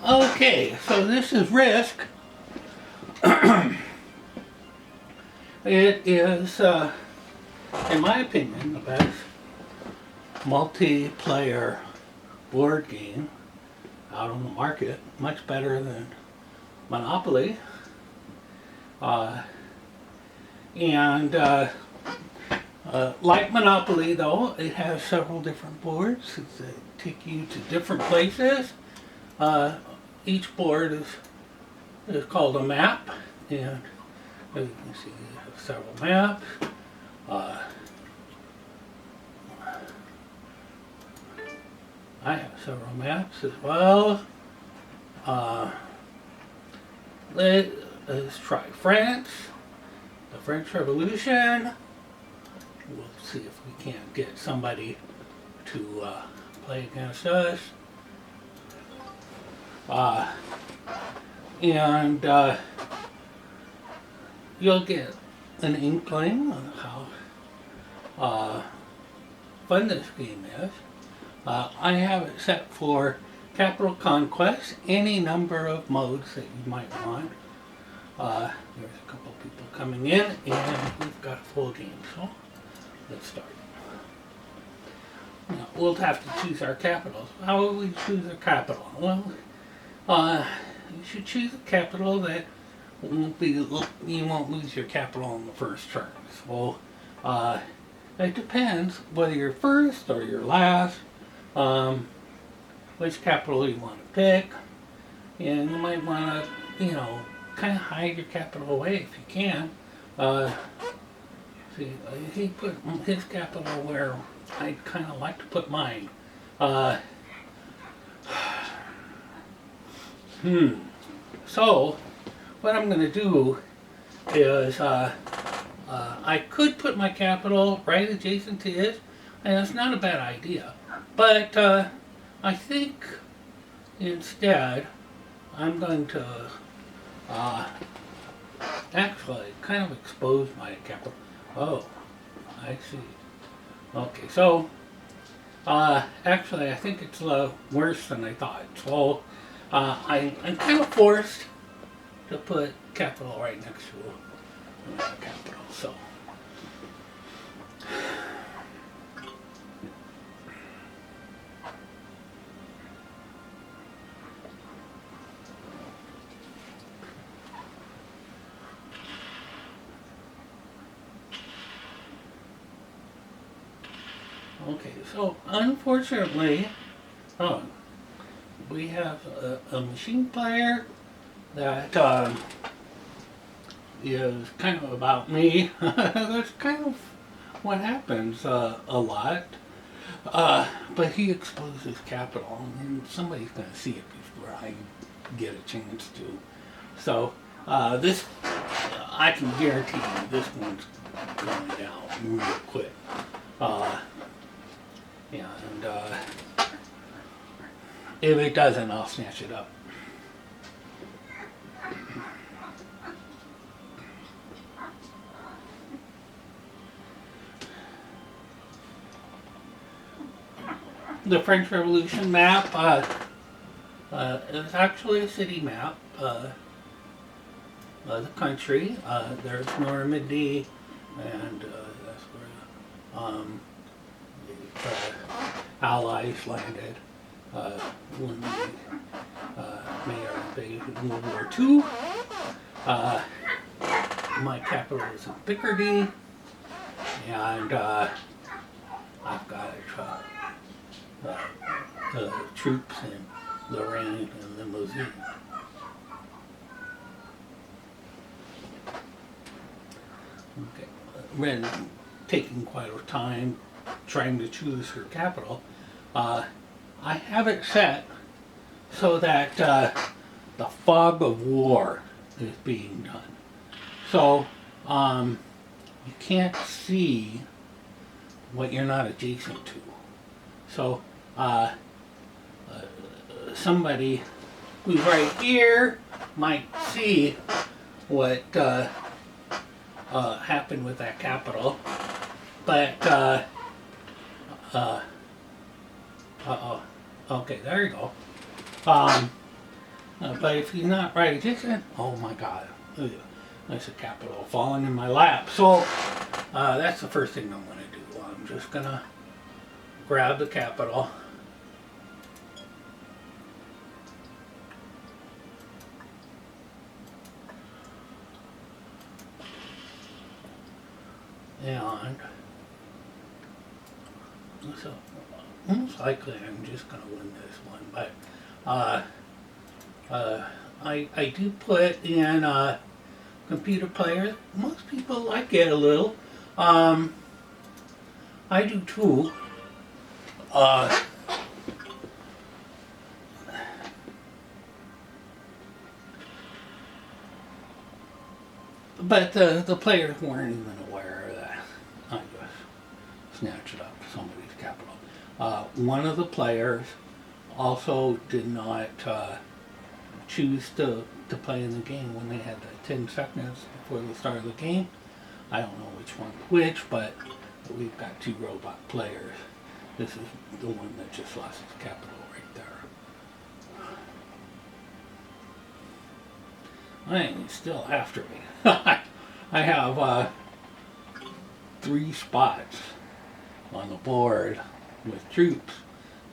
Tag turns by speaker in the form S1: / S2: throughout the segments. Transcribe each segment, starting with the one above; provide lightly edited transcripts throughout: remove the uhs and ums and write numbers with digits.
S1: Okay, so this is Risk. It is, in my opinion, the best multiplayer board game out on the market. Much better than Monopoly. Like Monopoly, though, it has several different boards that take you to different places. Each board is called a map, and as you can see, you have several maps. I have several maps as well. Let's try France, the French Revolution. We'll see if we can't get somebody to play against us. You'll get an inkling on how fun this game is. I have it set for capital conquest, any number of modes that you might want. There's a couple of people coming in, and we've got a full game, so let's start. Now, we'll have to choose our capitals. How will we choose a capital? Well, you should choose a capital that you won't lose your capital on the first turn. So it depends whether you're first or you're last, which capital you want to pick, and you might want to, kind of hide your capital away if you can. See, he put his capital where I'd kind of like to put mine. So, what I'm going to do is, I could put my capital right adjacent to his, and it's not a bad idea. But I think instead I'm going to actually kind of expose my capital. Oh, I see. Okay, so actually I think it's worse than I thought. So I'm kind of forced to put capital right next to capital. So okay, so unfortunately, we have a machine player that is kind of about me. That's kind of what happens a lot. But he exposes capital, and somebody's going to see it before I get a chance to. So this, I can guarantee you, this one's going down real quick. And if it doesn't, I'll snatch it up. The French Revolution map is actually a city map. The country, there's Normandy, and that's where the Allies landed when they made our invasion in World War II. My capital is in Picardy, and I've got troops in Lorraine and Limousin. Okay, when taking quite a time trying to choose her capital, I have it set so that the fog of war is being done. So you can't see what you're not adjacent to. So somebody who's right here might see what happened with that capital, but uh-oh, okay, there you go. But if he's not right adjacent, oh my God, that's a capital falling in my lap. So that's the first thing I'm going to do. I'm just going to grab the capital. And so most likely I'm just going to win this one. But I do put in computer players. Most people like it a little. I do too. But the players weren't even aware that I just snatched up somebody's capital. One of the players also did not choose to play in the game when they had the 10 seconds before the start of the game. I don't know which one's which, but we've got two robot players. This is the one that just lost his capital right there. I he's still after me. I have 3 spots on the board with troops,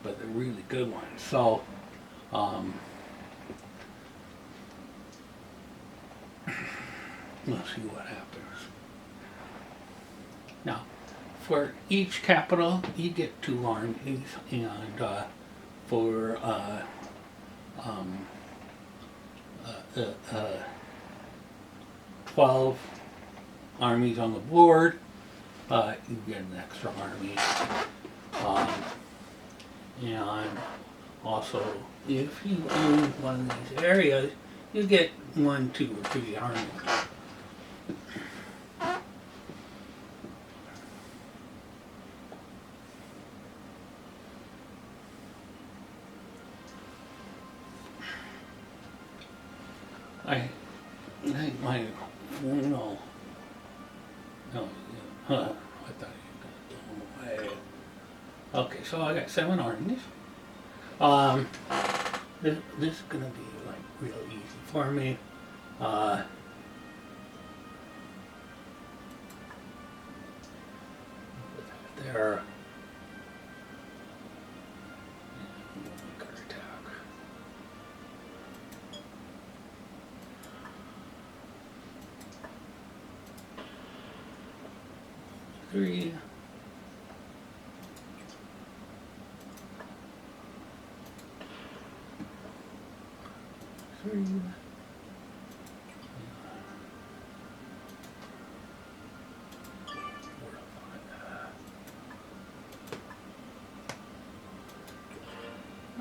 S1: but they're really good ones. So, let's see what happens. Now, for each capital, you get 2 armies, and for 12 armies on the board, you get an extra army. And also, if you own one of these areas, you get 1, 2, or 3 armies. I think my no. No, huh? I thought you were going to throw them away. Okay, so I got 7 armies. This is gonna be like real easy for me. There. Attack. Three.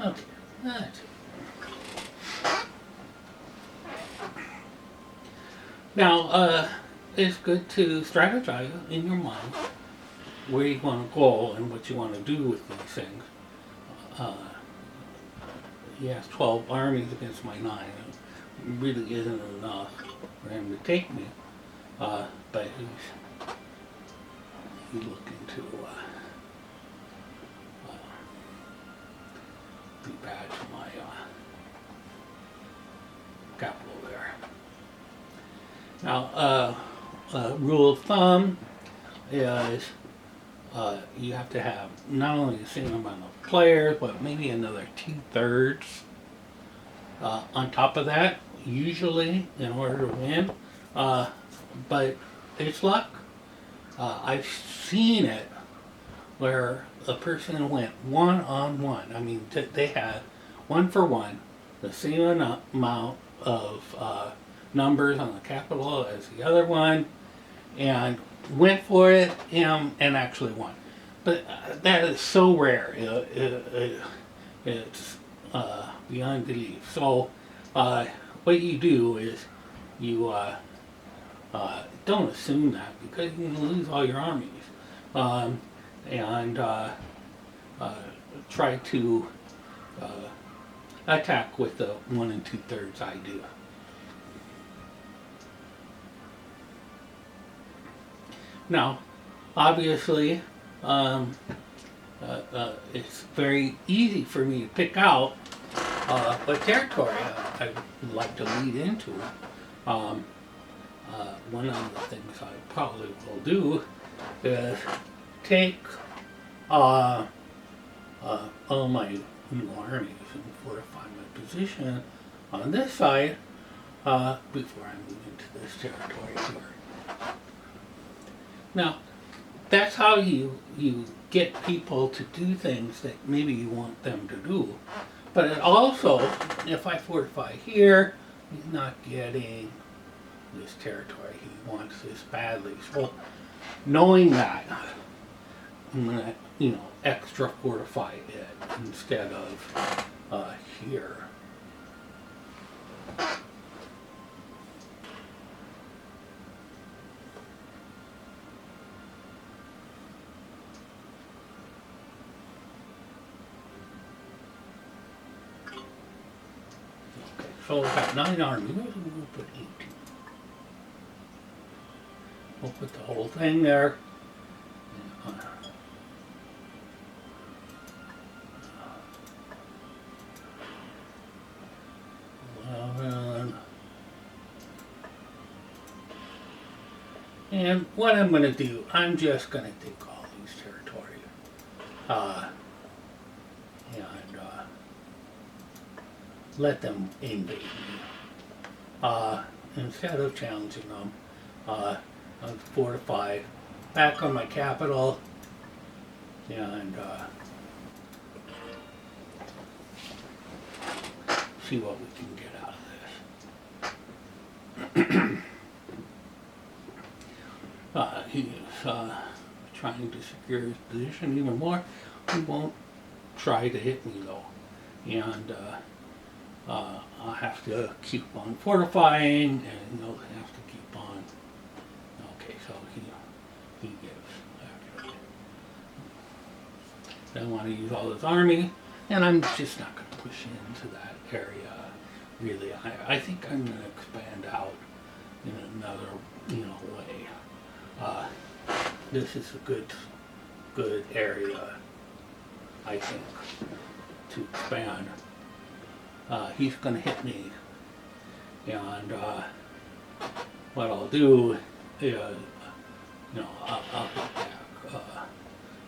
S1: Okay, that's it. Now, it's good to strategize in your mind where you want to go and what you want to do with these things. He has 12 armies against my 9. It really isn't enough for him to take me. But he's looking to be bad to my capital there. Now, rule of thumb is you have to have not only the same amount of players, but maybe another 2/3 on top of that, usually, in order to win. But it's luck. I've seen it where a person went 1-on-1. I mean, they had 1 for 1, the same amount of numbers on the capital as the other one, and went for it and actually won. But that is so rare. It's beyond belief. So what you do is you don't assume that, because you can lose all your armies, and try to attack with the 1 2/3 idea. Now, obviously, it's very easy for me to pick out what territory I would like to lead into. Um, One of the things I probably will do is take all my new armies and fortify my position on this side before I move into this territory here. Now, that's how you get people to do things that maybe you want them to do. But it also, if I fortify here, he's not getting this territory. He wants this badly. So knowing that, I'm gonna, extra fortify it instead of here. Okay, so we've got 9 armies. We'll put 18. We'll put the whole thing there. 11. And what I'm going to do, I'm just going to take all these territories and let them invade me. Instead of challenging them, I'll fortify back on my capital and see what we can get out of this. He's trying to secure his position even more. He won't try to hit me though, and I'll have to keep on fortifying, and he'll have to keep on. Okay, so he gives. I want to use all his army, and I'm just not going to push into that area. Really, I think I'm going to expand out in another, way. This is a good area, I think, to expand. He's going to hit me, and what I'll do is, I'll hit back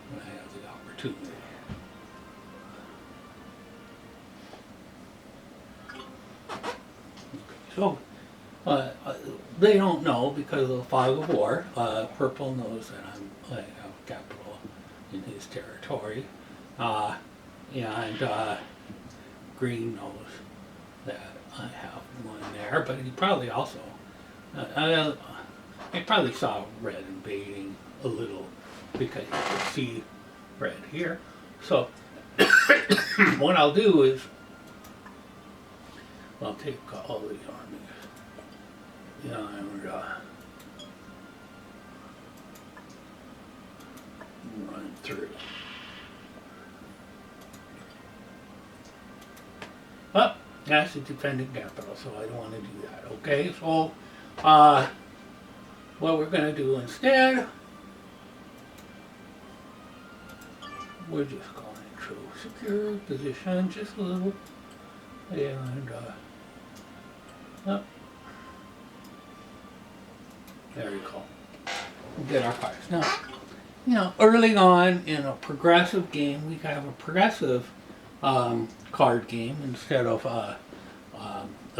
S1: when I have the opportunity. So, they don't know because of the fog of war. Purple knows that I have capital in his territory, and green knows that I have one there. But he probably also, he probably saw red invading a little because he could see red here. So, what I'll do is, I'll take all these armies. And run through. Oh, that's a defending capital, so I don't want to do that. Okay, so what we're going to do instead, we're just going to secure position just a little, and oh, there we go. We'll get our fires. Now, early on in a progressive game, we have a progressive card game instead of a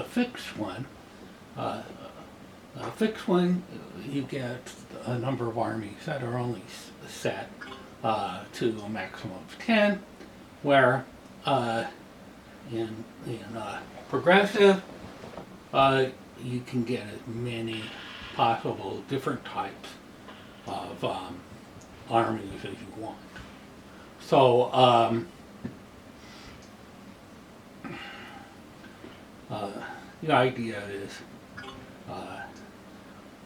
S1: fixed one. A fixed one, you get a number of armies that are only set to a maximum of 10, where in progressive, you can get as many possible different types of armies as you want. So the idea is,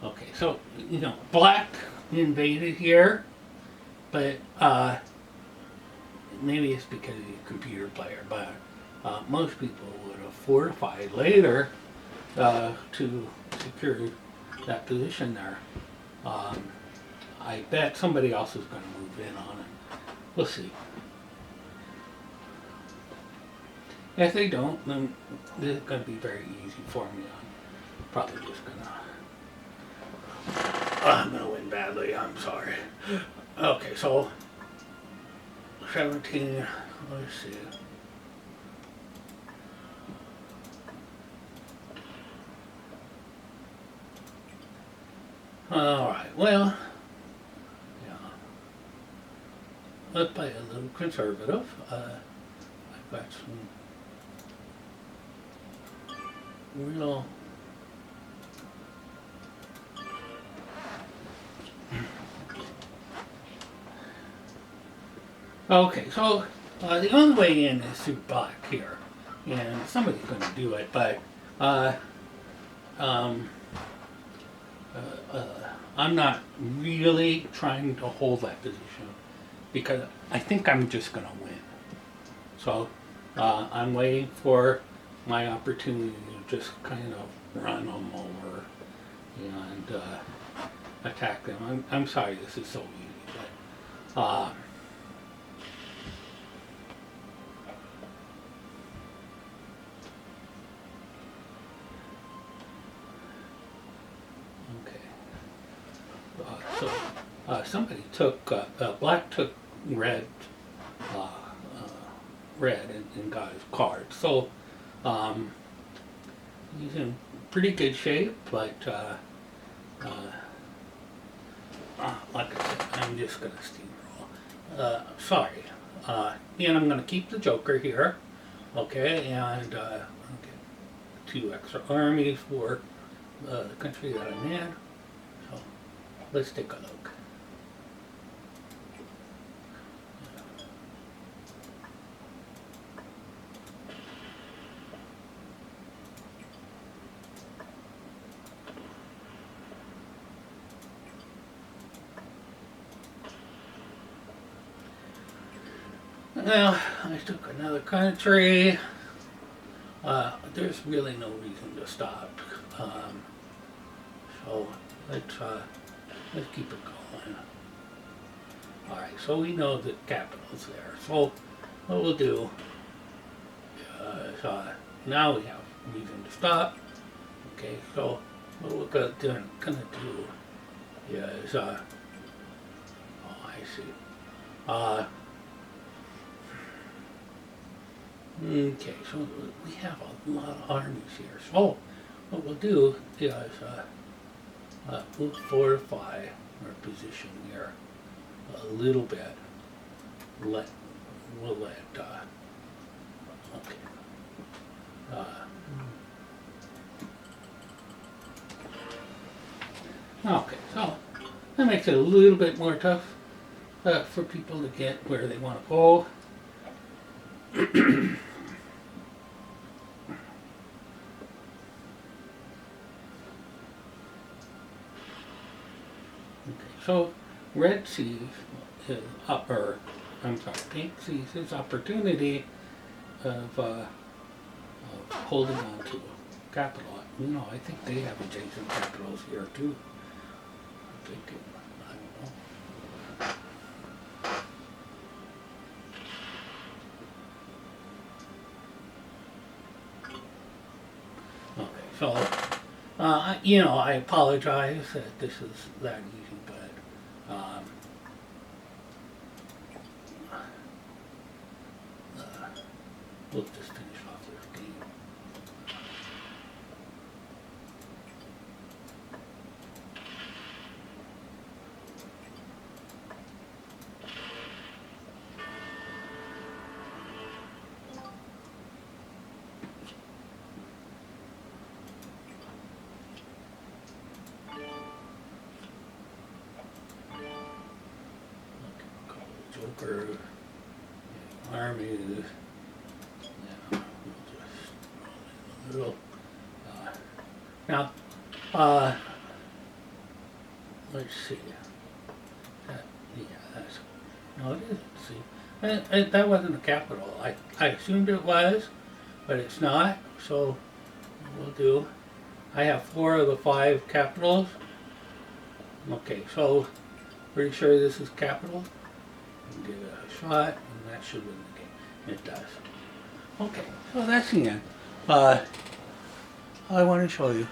S1: okay, so black invaded here, but maybe it's because he's a computer player, but most people would have fortified later to secure that position there. I bet somebody else is going to move in on it. We'll see. If they don't, then this is going to be very easy for me. I'm probably just I'm gonna win badly. I'm sorry. Okay, so 17. Let's see. All right. Well, yeah. Let's play a little conservative. I've got some real. Okay, so the only way in is through black here, and somebody's going to do it, but uh, um, I'm not really trying to hold that position because I think I'm just going to win. So I'm waiting for my opportunity to just kind of run them over and attack them. I'm sorry this is so easy, but okay. Somebody took black took red, uh, red and got his card. So he's in pretty good shape, but like I said, I'm just gonna steamroll. Sorry, and I'm gonna keep the Joker here, okay, and get 2 extra armies for the country that I'm in. So let's take a look. Well, I took another country. There's really no reason to stop. So let's keep it going. All right. So we know the capital's there. So what we'll do is now we have reason to stop. Okay. So what we're gonna do is oh, I see. Okay, so we have a lot of armies here. So what we'll do is we'll fortify our position here a little bit. We'll let okay. Okay, so that makes it a little bit more tough for people to get where they want to go. So red sees his pink sees his opportunity of holding on to capital. You know, I think they have adjacent capitals here too. I think I don't know. Okay, so you know, I apologize that this is that easy, but we'll just finish off this game. Joker, armies, yeah, we'll just roll in a little. Now, let's see. That's, no, it isn't, see. That wasn't a capital. I assumed it was, but it's not, so we'll do. I have 4 of the 5 capitals. Okay, so pretty sure this is capital. Give it a shot, and that should win the game. It does. Okay, so that's the end. I want to show you